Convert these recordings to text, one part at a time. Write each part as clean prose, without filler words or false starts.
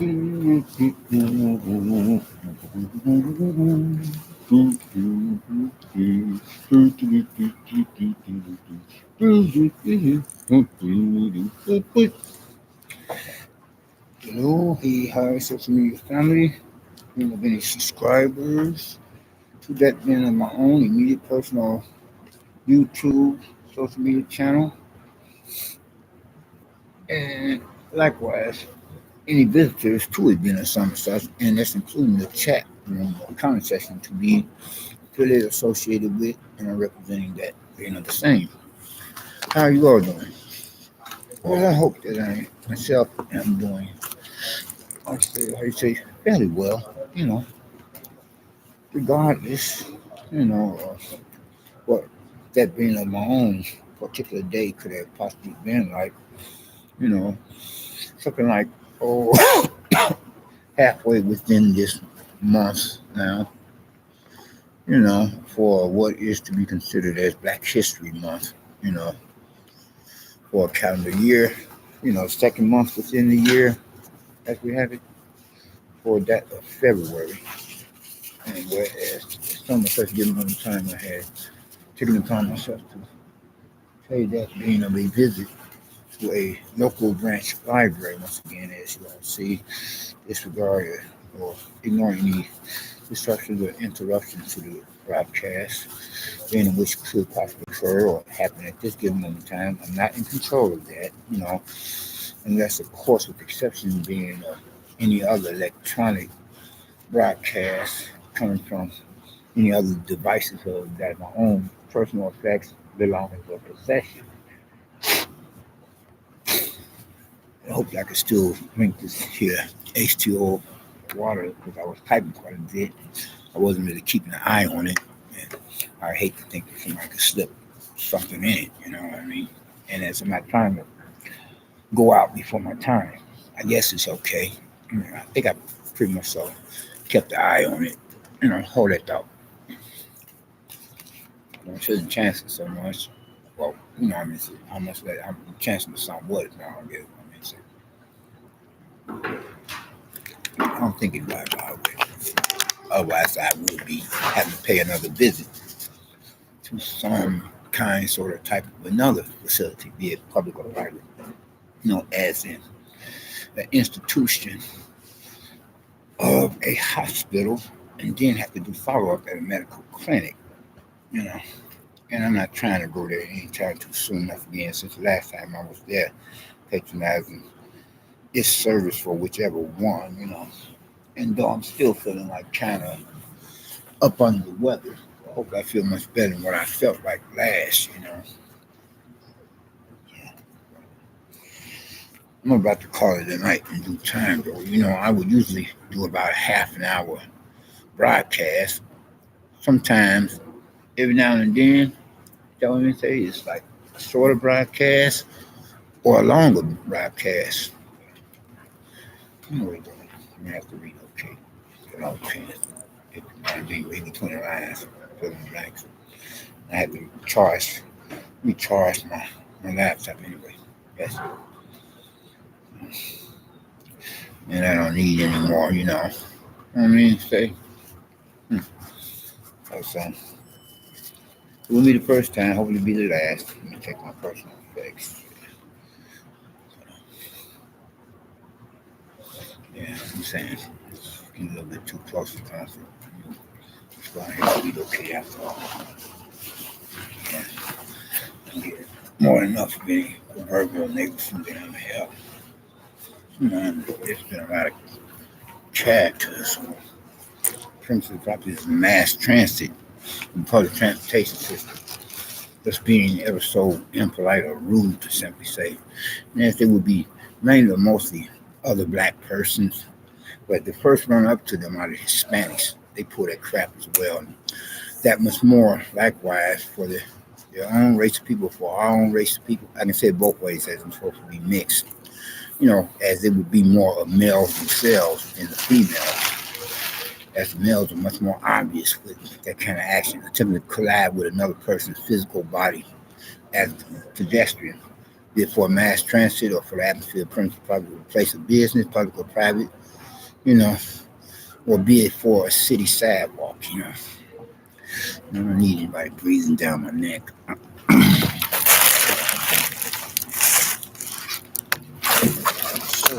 Hello, hey, hi, social media family. Do you have any subscribers to that being of my own immediate personal YouTube social media channel? And likewise, any visitors to it being of some such, and that's including the chat room or comment section to be affiliated associated with and are representing that being of the same. How are you all doing? Well, I hope that I myself am doing, I say, how you say, fairly well, regardless, of what that being of my own particular day could have possibly been like, you know, something like, oh, halfway within this month now, for what is to be considered as Black History Month, you know, for a calendar year, second month within the year as we have it for that of February. And whereas some of such given on the time I had taken upon myself to pay that being of a visit to a local branch library, once again, as you all see, disregarded or ignoring any disruptions or interruptions to the broadcast, any of which could possibly occur or happen at this given moment in time. I'm not in control of that, unless, of course, with the exception being any other electronic broadcast coming from any other devices of that my own personal effects, belongings, or possession. I hope I can still drink this here H2O water because I was typing quite a bit. I wasn't really keeping an eye on it. And I hate to think that somebody could slip something in it, you know what I mean? And as I'm not trying to go out before my time, I guess it's okay. I think I pretty much so kept the eye on it, hold that thought. I shouldn't chance it so much. Well, I mean, how much that I'm chancing it somewhat now, I guess. I don't think it's right about it. Otherwise, I would be having to pay another visit to some kind, sort of type of another facility, be it public or private, as in an institution of a hospital, and then have to do follow up at a medical clinic, you know. And I'm not trying to go there anytime too soon enough again, since the last time I was there patronizing its service for whichever one, And though I'm still feeling like kind of up under the weather, I hope I feel much better than what I felt like last. Yeah. I'm about to call it a night in due time, though. I would usually do about a half an hour broadcast. Sometimes, every now and then, tell me say it's like a shorter broadcast or a longer broadcast. Anyway, though, I'm gonna have to relocate. Get all chance. It might be reading between the lines, filling the blanks. I had to recharge my laptop anyway. Yes, and I don't need any more. What I mean, say. Hmm. So, it will be the first time. Hopefully, it'll be the last. Let me check my personal effects. Yeah, I'm saying getting a little bit too close to concert. It's going to be okay after all. Yeah, I'm getting more than enough of being proverbial neighbors from down here. There's been a lot of characters. Principally, probably is mass transit and public transportation system. Just being ever so impolite or rude to simply say. And if they would be mainly or mostly other black persons, but the first run up to them are the Hispanics. They pull that crap as well. And that much more, likewise, for their own race of people, for our own race of people. I can say it both ways as I'm supposed to be mixed. As it would be more of males themselves than the females. As the males are much more obvious with that kind of action, attempting to collide with another person's physical body as a pedestrian be it for mass transit or for the atmosphere, public place of business, public or private, you know, or be it for a city sidewalk, you know. I don't need anybody breathing down my neck. So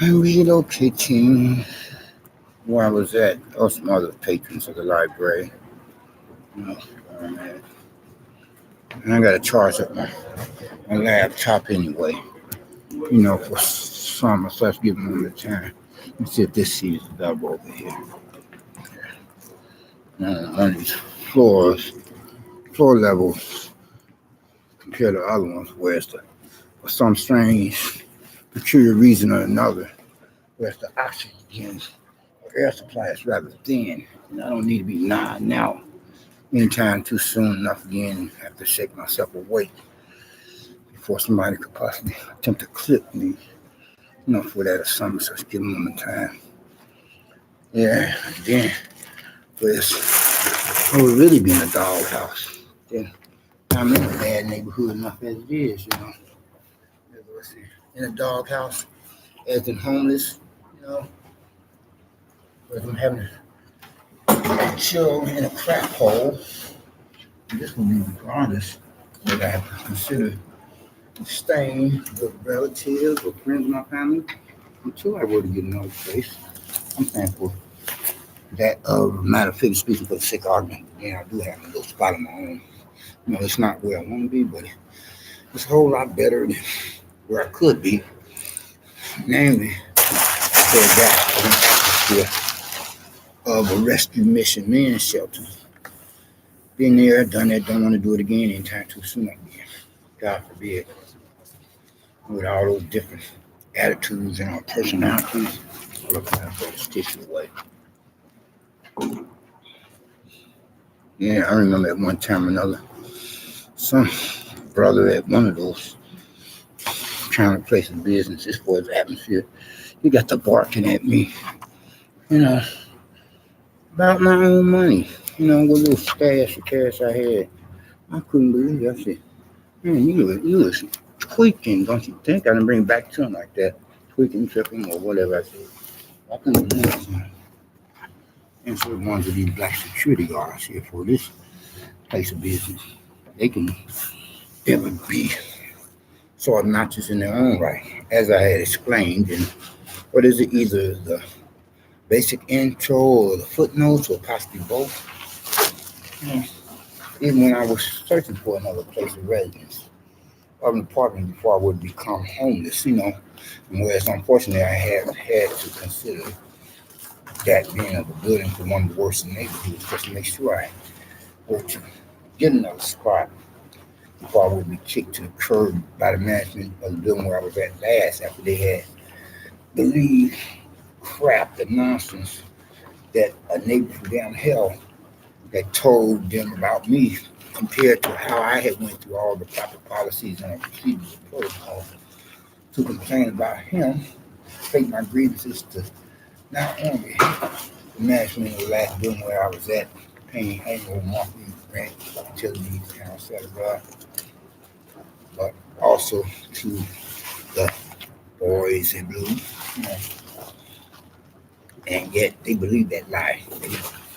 I'm relocating where I was at, or some other patrons of the library. You know, and I got to charge up my laptop anyway. You know, for some of us giving them the time. Let's see if this seat is double over here. One of these floor levels compared to other ones, where it's for some strange, peculiar reason or another, whereas the oxygen air supply is rather thin, and I don't need to be nodding out anytime too soon enough again. I have to shake myself awake before somebody could possibly attempt to clip me. You know, for that or something, so just give them the time. Yeah, then for this, I would really be in a doghouse. Then I'm in a bad neighborhood enough as it is, you know. In a doghouse, as in homeless, you know. But I'm having to chill in a crack hole. And this will be regardless that I have to consider staying with relatives or friends of my family until I were to get another place. I'm thankful that, matter of fact, speaking for the sake of argument, yeah, I do have a little spot of my own. You know, it's not where I want to be, but it's a whole lot better than where I could be. Namely, for that of a rescue mission men's shelter. Been there, done that, don't want to do it again anytime too soon again. God forbid. With all those different attitudes and our personalities, all of that throw this tissue away. Yeah, I remember at one time or another, some brother at one of those kind of places of business, as far as atmosphere, he got to barking at me, you know, about my own money, you know, what little stash of cash I had. I couldn't believe it. I said, man, you was tweaking, don't you think? I didn't bring it back to him like that. Tweaking, tripping, or whatever I said. I couldn't believe it. And so ones of these black security guards here for this place of business, they can ever be so obnoxious in their own right. As I had explained, and what is it, either the basic intro or the footnotes or possibly both. You know, even when I was searching for another place of residence or an apartment before I would become homeless, you know, and whereas unfortunately I have had to consider that being of a building for one of the worst neighborhoods just to make sure I were to get another spot before I would be kicked to the curb by the management of the building where I was at last after they had believed crap, the nonsense that a neighbor from down hell had told them about me compared to how I had went through all the proper policies and procedures and protocols to complain about him, take my grievances to not only the management of the last building where I was at, paying annual monthly rent, utilities, etc., but also to the boys in blue. You know, and yet they believed that lie. They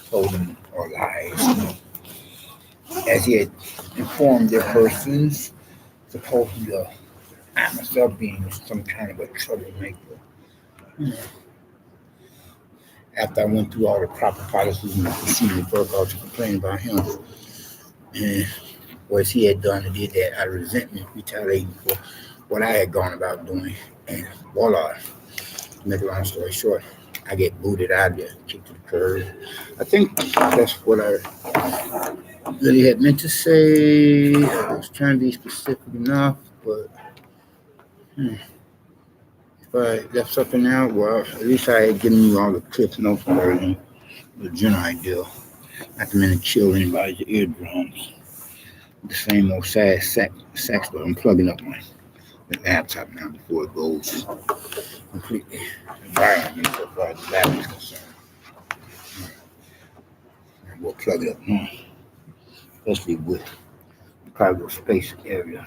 told them or lies. You know, as he had informed their persons, supposedly I myself being some kind of a troublemaker. You know, after I went through all the proper policies and procedures and protocols to complain about him, and what he had done and did that out of resentment, retaliating for what I had gone about doing. And voila, to make a long story short, I get booted out of there, kicked to the curb. I think that's what I really had meant to say. I was trying to be specific enough, but if I left something out, well, at least I had given you all the cliff notes version, the general idea. Not to mean to kill anybody's eardrums. The same old sad sax, but I'm plugging up my laptop now before it goes completely violent so far as the battery is concerned. And we'll plug it up now, especially with cargo space area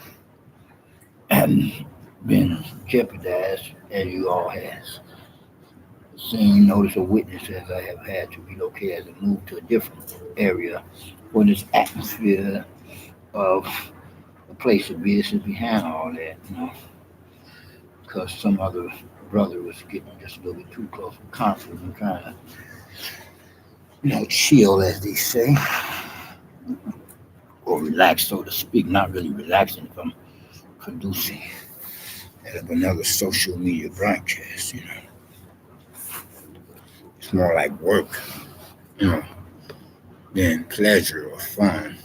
hadn't been jeopardized as you all has. Seeing notice or witness as I have had to relocate as I move to a different area for this atmosphere of a place of business behind all that, because some other brother was getting just a little bit too close for comfort and trying to, chill, as they say, or relax, so to speak. Not really relaxing if I'm producing another social media broadcast. It's more like work, you know, than pleasure or fun.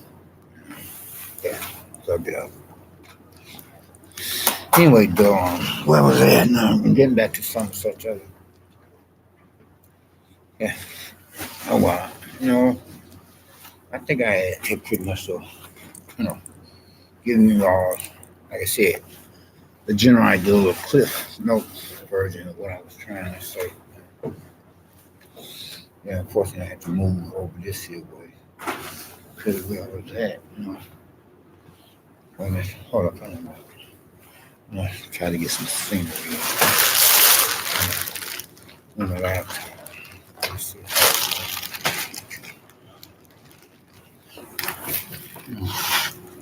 Yeah, so get up. Anyway, Dawn, where was I at now? I'm getting back to some such other. Yeah. Oh wow. I think I had pretty much so, you know, giving you all, like I said, the general idea of Cliff Notes version of what I was trying to say. Yeah, unfortunately, I had to move over this here way because of where I was at. Well, hold up, I'm gonna try to get some scenery on the laptop. Let's see.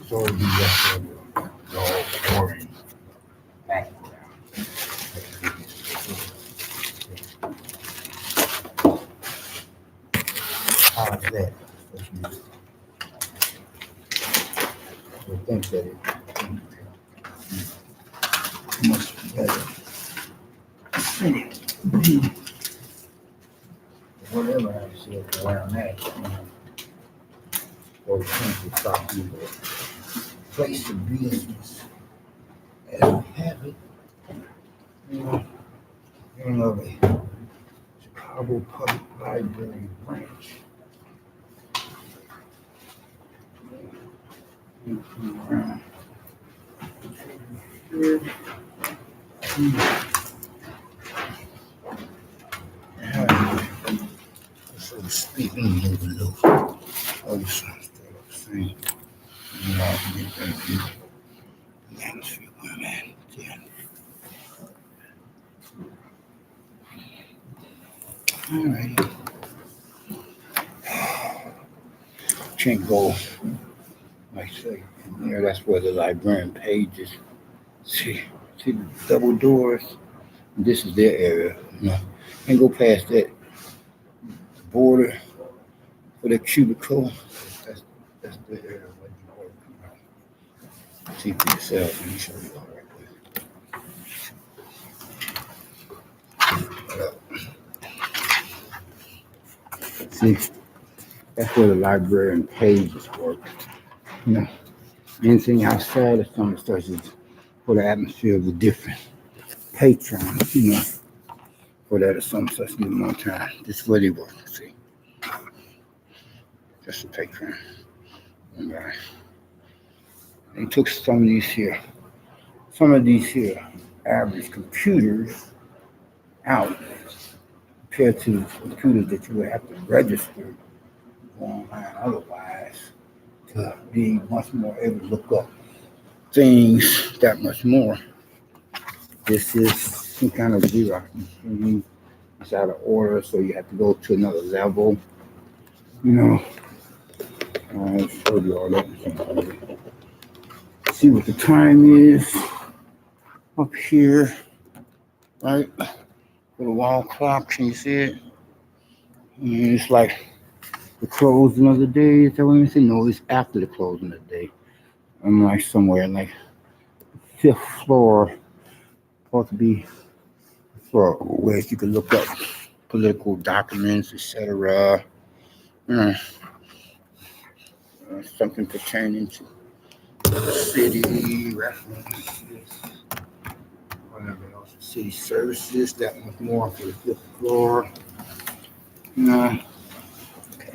So it'll be just the all boring background. How's that? I think that it must be better. Whatever I said, where I'm at, or the country property, the place of business, as we have it, the Chicago Public Library branch. So to speak, let me move a little. Oh, this sounds the same. The atmosphere where I'm at. Yeah. All right. Can't go, like I say, that's where the librarian page is. See the double doors? This is their area. And go past that border for the cubicle. That's the area where you work. See for yourself. Let me show you all right quick. See, that's where the librarian pages work. You know, anything outside of some such is for the atmosphere of the different patrons, for that or some such one time. This is where they work. See, just a patron. All right. They took some of these here average computers out compared to the computers that you would have to register online otherwise to be much more able to look up things that much more. This is some kind of Xerox machine. It's out of order, so you have to go to another level. I showed you all that. See what the time is up here, right? For the wall clock, can you see it? And it's like the closing of the day. Is that what you say? No, it's after the closing of the day. I'm like somewhere like fifth floor, supposed to be for where you can look up political documents, etc. Something pertaining to the city, references, whatever else, city services. That much more for the fifth floor. Okay,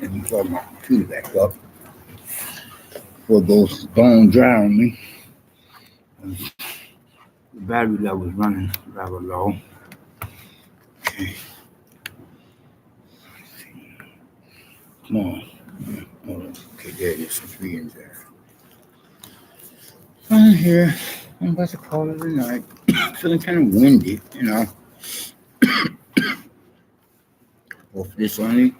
let me plug my computer back up before it goes bone dry on me. The battery level is running rather low. Okay. Come on. Okay, there it is. It's reading there. I'm here. I'm about to call it a night. Feeling kind of windy, Or if it's only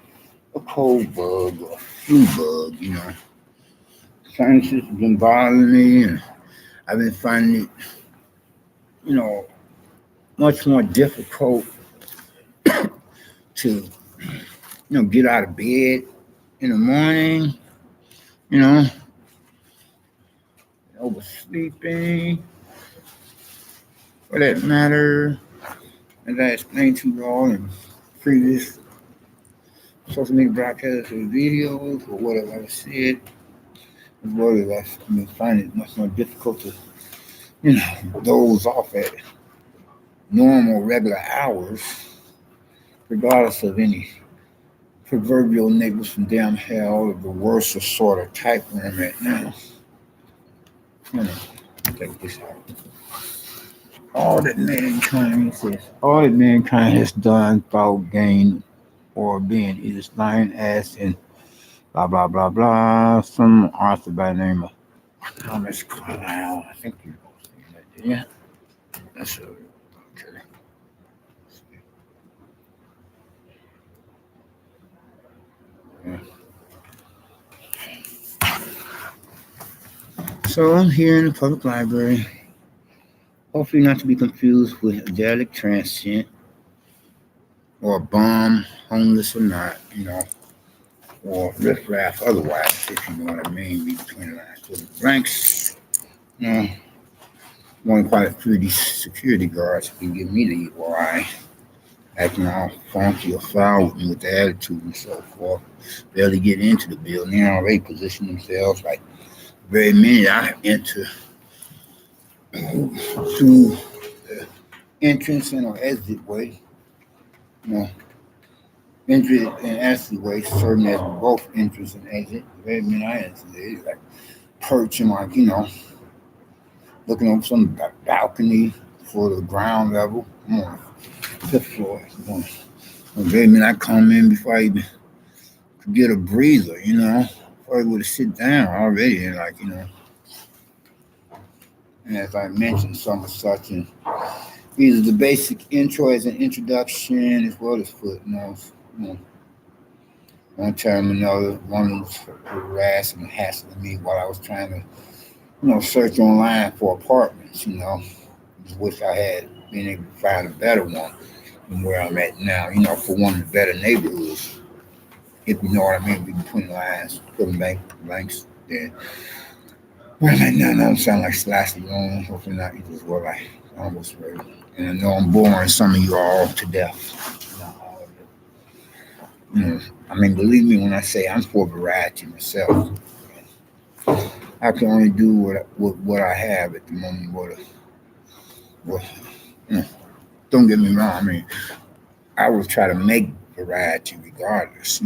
a cold bug or flu bug. Sinuses have been bothering me, and I've been finding it, you know, much more difficult to, get out of bed in the morning, you know, oversleeping, for that matter, as I explained to you all in previous social media broadcasts or videos or whatever I've said, as well as I've been finding it much more difficult to, doze off at normal, regular hours, regardless of any proverbial neighbors from damn hell or the worst of sort of type where I'm at now. You know, Check this out. All that mankind has done without gain or being either lying ass and blah blah blah blah. Some author by the name of Thomas Carlyle. I think you know that. Yeah, that's okay. Yeah. So I'm here in the public library. Hopefully not to be confused with a derelict transient or a bum, homeless or not, or riffraff otherwise, if you know what I mean, read between the lines. So the ranks, you know, one quite a few of these security guards can give me the evil eye, acting all funky or foul with me with the attitude and so forth. Barely get into the building, they already position themselves like very many I enter through the entrance and or exit way, you know, entry and exit way, certain as both entrance and exit. Very many I enter there, like perching like, looking over some balcony for the ground level. I'm on the fifth floor. Very many I come in before I even could get a breather, before I would have sit down already and and as I mentioned some of such and either the basic intro as an introduction as well as footnotes. One time or another, one was harassing and hassling me while I was trying to, search online for apartments, Just wish I had been able to find a better one than where I'm at now, for one of the better neighborhoods, if you know what I mean, between the lines, putting blanks there. Where I'm at now, don't sound like Slashy Long, hopefully not either as well. I almost ready. And I know I'm boring some of you all to death. Not all of you. I mean, believe me when I say I'm for variety myself. I can only do what I have at the moment. What, you know, don't get me wrong. I mean, I will try to make variety regardless.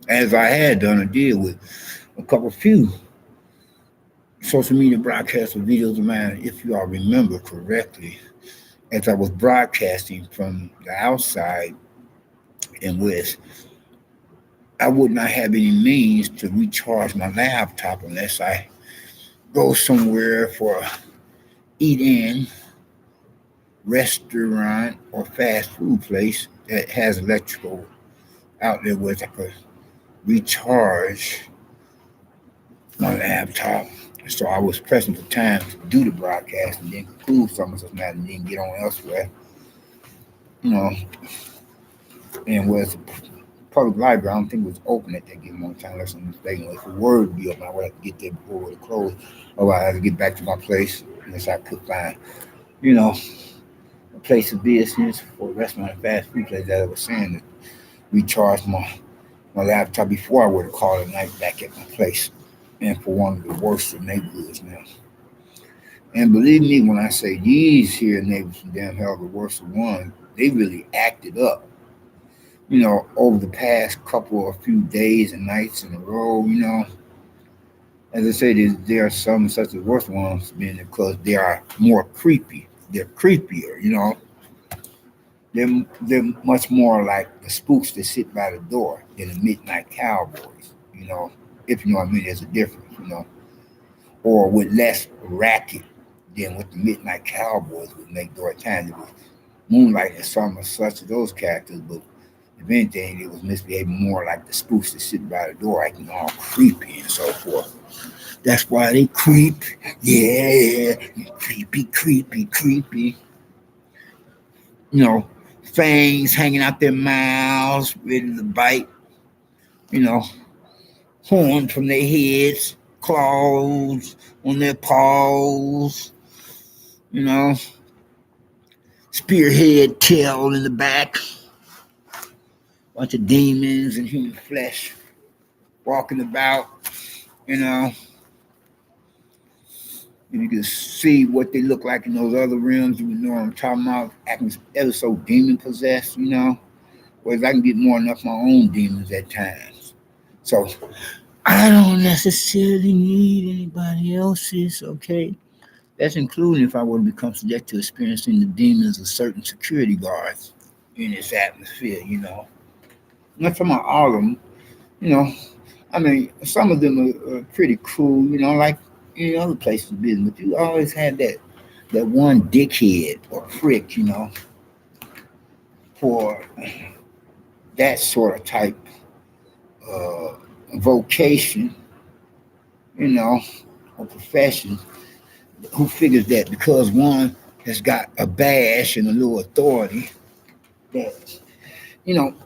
As I had done a deal with a couple few social media broadcasts or videos of mine, if you all remember correctly, as I was broadcasting from the outside in which I would not have any means to recharge my laptop unless I go somewhere for a eat in restaurant or fast food place that has electrical outlet where I could recharge my laptop. So I was pressing for time to do the broadcast and then conclude some of this matter and then get on elsewhere, you know, and was public library. I don't think it was open at that given moment time unless I'm mistaken. If the word would be open, I would have to get there before it closed. Or I had to get back to my place unless I could find, you know, a place of business for a restaurant and fast food place that I was saying to recharge my laptop before I would have called it night back at my place. And for one of the worst of neighborhoods now. And believe me when I say these here neighbors from damn hell the worst of one, they really acted up, over the past couple of few days and nights in a row. As I say, there are some such as worst ones being because they are more creepy. They're creepier. They're much more like the spooks that sit by the door than the midnight cowboys. If you know what I mean, there's a difference. or with less racket than what the Midnight Cowboys would make during times. It was Moonlight and some of such of those characters, but if anything, it was misbehaving more like the spoofs that sit by the door acting all creepy and so forth. That's why they creep. Yeah, creepy, creepy, creepy. You know, fangs hanging out their mouths, ready to bite. You know, horns from their heads, claws on their paws. You know, spearhead tail in the back. Bunch of demons in human flesh walking about. You know, if you can see what they look like in those other realms, you would know what I'm talking about. Acting ever so demon possessed, you know. Whereas I can get more than enough my own demons at times. So I don't necessarily need anybody else's, okay? That's including if I were to become subject to experiencing the demons of certain security guards in this atmosphere, you know. I'm not talking about all of them, you know. I mean, some of them are pretty cool, you know, like any other place of business. But you always have that one dickhead or prick, you know, for that sort of type uh, vocation, you know, or profession, who figures that because one has got a badge and a little authority, that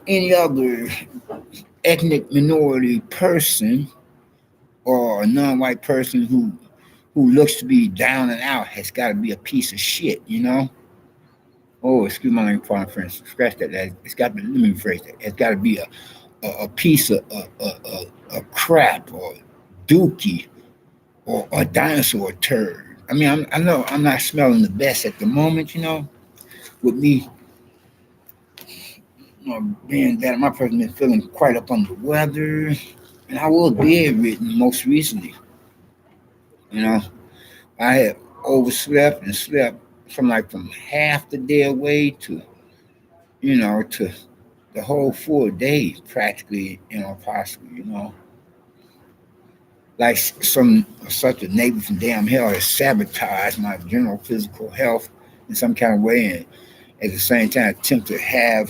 any other ethnic minority person or a non-white person who looks to be down and out has got to be a piece of shit, you know. Oh, excuse my language, foreign friends. Scratch that. It's got to be. Let me rephrase that. It's got to be a piece of a crap or dookie or a dinosaur turd. I mean, I know I'm not smelling the best at the moment, you know. With me, being that my person been feeling quite up under the weather, and I was bedridden most recently. You know, I had overslept and slept from half the day away to the whole 4 days practically, possible, like some such a neighbor from damn hell has sabotaged my general physical health in some kind of way, and at the same time attempt to have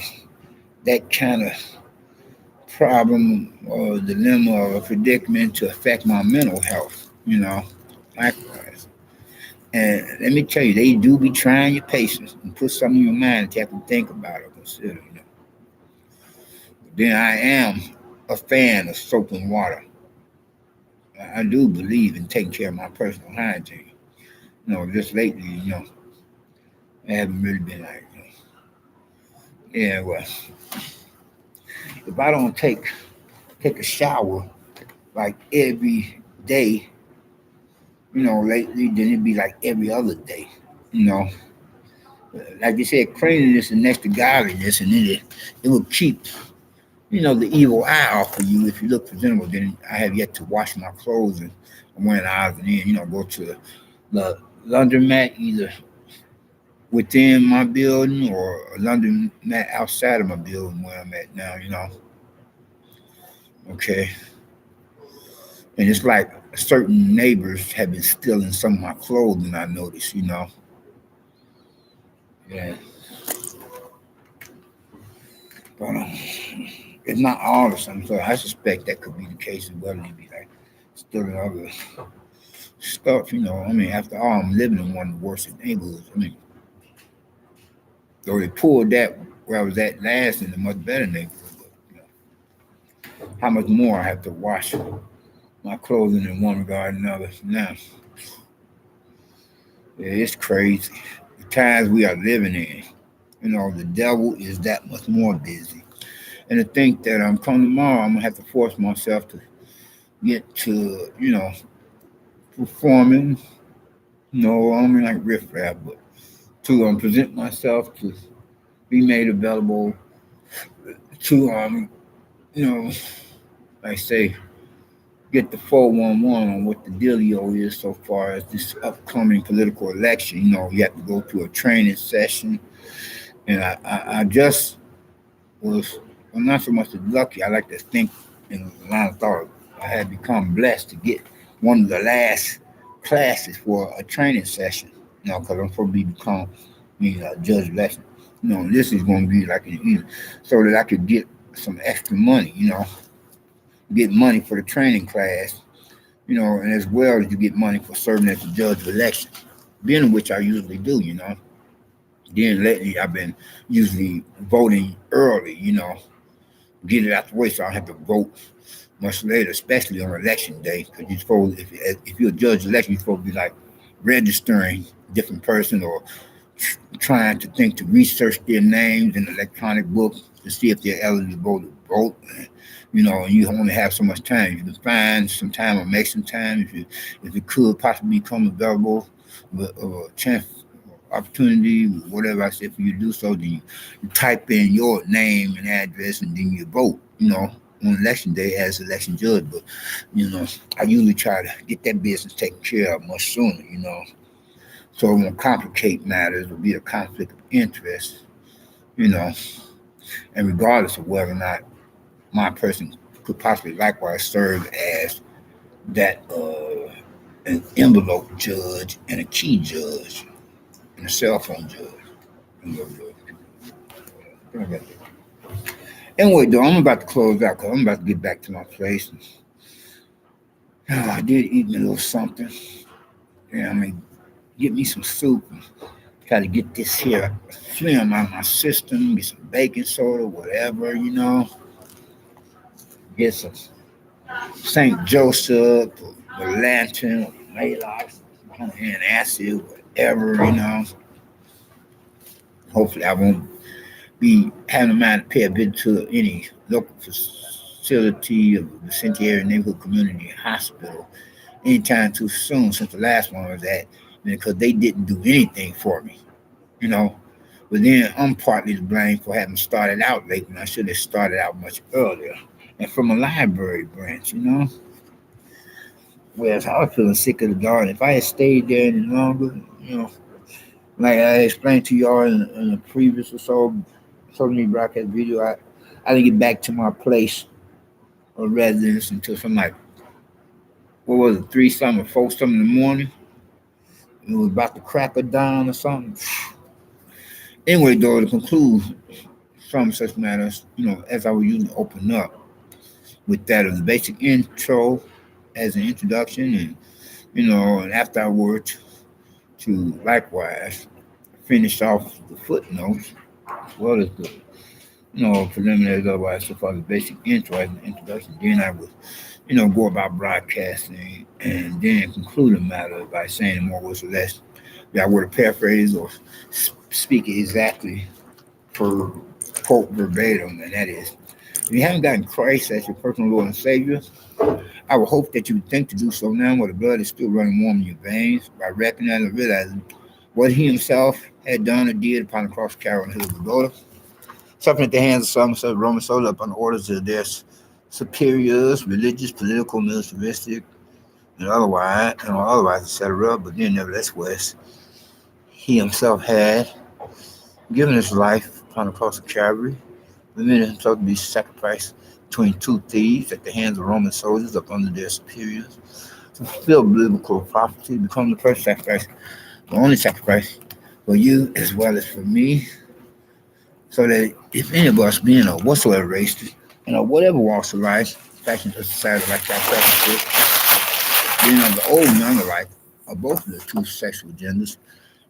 that kind of problem or dilemma or predicament to affect my mental health, likewise. And let me tell you, they do be trying your patience and put something in your mind that you have to think about or consider. Then I am a fan of soap and water. I do believe in taking care of my personal hygiene. Just lately, I haven't really been like, yeah, well, if I don't take a shower like every day, lately, then it'd be like every other day. You know, like you said, cleanliness is next to godliness, and then it will keep the evil eye off of you if you look presentable. Then I have yet to wash my clothes and when I was in, go to the laundromat either within my building or a laundromat outside of my building where I'm at now. Okay, and it's like certain neighbors have been stealing some of my clothing. I noticed. Yeah, but it's not all of them. So I suspect that could be the case as well. They be like stealing other stuff. I mean, after all, I'm living in one of the worst neighborhoods. I mean, though they pulled that where I was at last in a much better neighborhood. But, how much more I have to wash my clothing in one regard and another? Now, yeah, it's crazy. The times we are living in. The devil is that much more busy. And to think that I'm coming tomorrow, I'm gonna have to force myself to get to, performing. No, I don't mean like riff raff, but to present myself to be made available to you know, like say, get the 411 on what the dealio is so far as this upcoming political election. You have to go through a training session, and I just was well, not so much as lucky. I like to think in the line of thought I had become blessed to get one of the last classes for a training session. Because I'm supposed to become judge election. This is going to be like an evening, so that I could get some extra money. Get money for the training class. And as well as you get money for serving as a judge of election, being which I usually do. Then lately I've been usually voting early. Get it out the way so I don't have to vote much later, especially on election day. Because you're supposed, if you're a judge of election, you're supposed to be like registering different person or trying to think to research their names in electronic books to see if they're eligible to vote. And you only have so much time. You can find some time or make some time if it could possibly become available, a chance, opportunity, whatever I said for you to do so. Then you type in your name and address, and then you vote. On election day as election judge. But I usually try to get that business taken care of much sooner. So it won't complicate matters or be a conflict of interest. You know, and regardless of whether or not my person could possibly likewise serve as that an envelope judge and a key judge and a cell phone judge. Anyway, though, I'm about to close out because I'm about to get back to my place. I did eat me a little something. Yeah, get me some soup and try to get this here phlegm out of my system, get some baking soda, whatever. Get some St. Joseph, or Lantern, or Maalox, and acid, whatever. Hopefully, I won't be having a mind to pay a visit to any local facility of the Vicinity Area Neighborhood Community Hospital anytime too soon, since the last one was at, because they didn't do anything for me, you know. But then I'm partly to blame for having started out late when I should have started out much earlier. And from a library branch. Whereas I was feeling sick of the garden. If I had stayed there any longer, like I explained to y'all in the previous or so, social media broadcast video, I didn't get back to my place of residence until some like, what was it, 3 something, 4 something in the morning. It was about to crack of dawn or something. Anyway, though, to conclude some such matters, as I was usually open up with that of the basic intro as an introduction, and after I worked to likewise finish off the footnotes as well as the preliminaries otherwise so far the basic intro as an introduction. Then I would, go about broadcasting and then conclude the matter by saying more words or less. If I were to paraphrase or speak it exactly per quote verbatim, and that is, if you haven't gotten Christ as your personal Lord and Savior, I would hope that you would think to do so now while the blood is still running warm in your veins by recognizing and realizing what he himself had done or did upon the cross of Calvary on the hill of Golgotha, suffering at the hands of some such Roman soldiers upon the orders of their superiors, religious, political, militaristic, and otherwise, etc. But then, nevertheless, he himself had given his life upon the cross of Calvary, permitted himself to be sacrificed between 2 thieves at the hands of Roman soldiers up under their superiors, to fulfill biblical prophecy, to become the first sacrifice, the only sacrifice for you as well as for me, so that if any of us being of whatsoever race, whatever walks of life, fashion to society like that practices, being of the old and younger life, of both of the two sexual genders,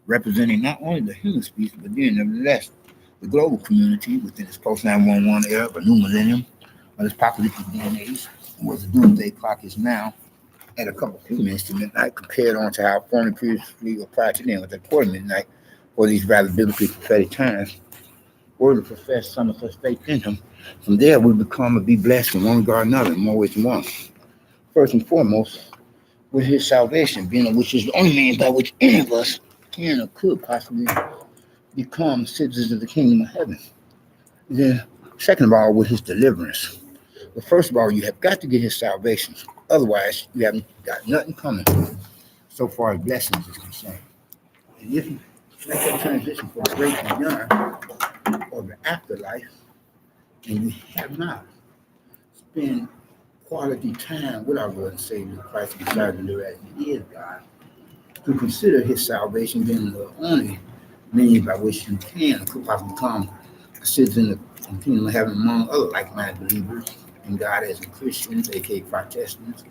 representing not only the human species, but then nevertheless the global community within its post 911 era of a new millennium, of this apocalyptic day and age, where the doomsday clock is now at a couple few minutes to midnight, compared on to how formerly previously or prior to then was at quarter midnight, for these rather biblically prophetic times, were to profess some of such faith in him. From there, we become and be blessed in one regard or another, in more ways than one. First and foremost, with his salvation, being which is the only means by which any of us can or could possibly become citizens of the kingdom of heaven. Then, second of all, with his deliverance. But first of all, you have got to get his salvation. Otherwise, you haven't got nothing coming so far as blessings is concerned. And if you make that transition from grace to done, or the afterlife, and you have not spent quality time with our Lord and Savior Christ, decided to live as he is God, to consider his salvation being the only means by which you can or could possibly become a citizen of the kingdom of heaven among other like-minded believers in God as in Christians, aka Protestants,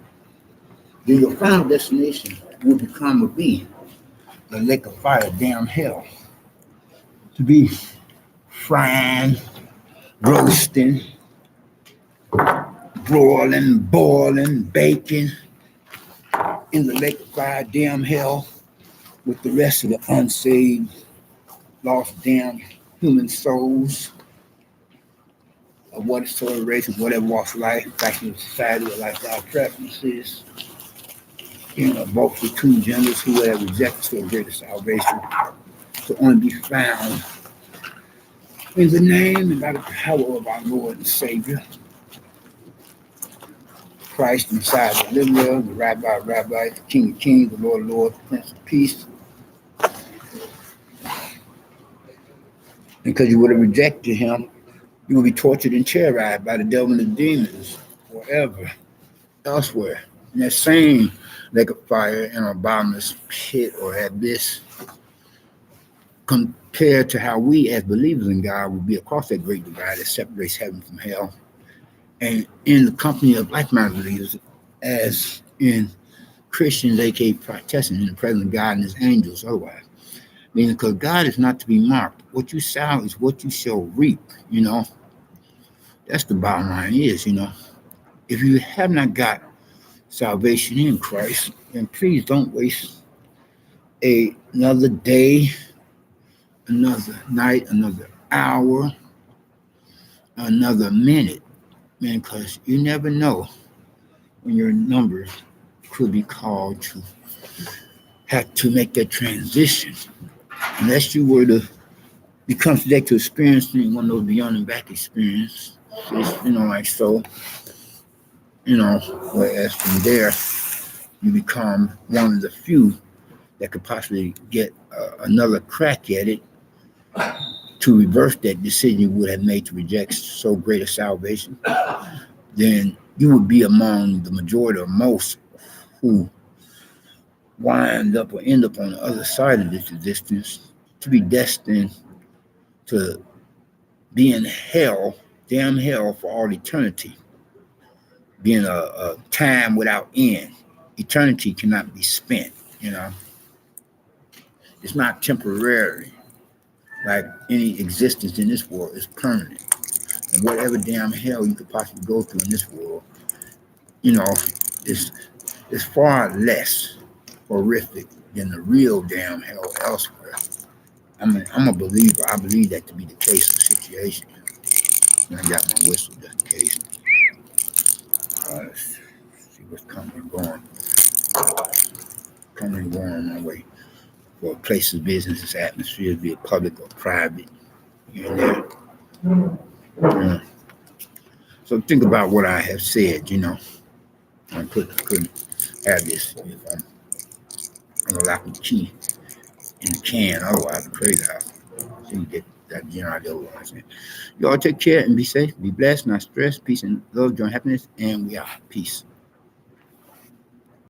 then your final destination will become or be the lake of fire, damn hell, to be frying, roasting, broiling, boiling, baking in the lake of fire, damn hell, with the rest of the unsaved, lost, damn human souls of what sort of race, whatever walks of life, fashion, society, or lifestyle preferences, both the two genders who have rejected so greater salvation to only be found in the name and by the power of our Lord and Savior, Christ, the Messiah, the Deliverer, the Rabbi, the King of Kings, the Lord of Lords, the Prince of Peace. Because you would have rejected him, you will be tortured and terrorized by the devil and the demons forever, elsewhere. In that same lake of fire and a bottomless pit or abyss, compared to how we as believers in God will be across that great divide that separates heaven from hell, and in the company of like-minded believers, as in Christians, aka Protestants, in the presence of God and his angels, otherwise. Meaning, because God is not to be mocked. What you sow is what you shall reap, That's the bottom line is, If you have not got salvation in Christ, then please don't waste another day, another night, another hour, another minute, man, because you never know when your numbers could be called to have to make that transition. Unless you were to become subject to experiencing one of those beyond and back experiences, like so, whereas from there, you become one of the few that could possibly get another crack at it to reverse that decision you would have made to reject so great a salvation, then you would be among the majority or most who wind up or end up on the other side of this existence to be destined to be in hell, damn hell, for all eternity, being a time without end. Eternity cannot be spent, It's not temporary. Like any existence in this world is permanent. And whatever damn hell you could possibly go through in this world, is far less horrific than the real damn hell elsewhere. I'm a believer. I believe that to be the case of the situation. And I got my whistle just in case. Let's see what's coming and going. Coming and going on my way. For places, businesses, atmospheres, be it public or private. Here and there. Yeah. So think about what I have said, I couldn't have this if I'm unlocking the key in the can, otherwise I'm crazy house. So you get that general idea what I'm saying. Y'all take care and be safe, be blessed, not stressed, peace and love, joy and happiness, and we are. Peace.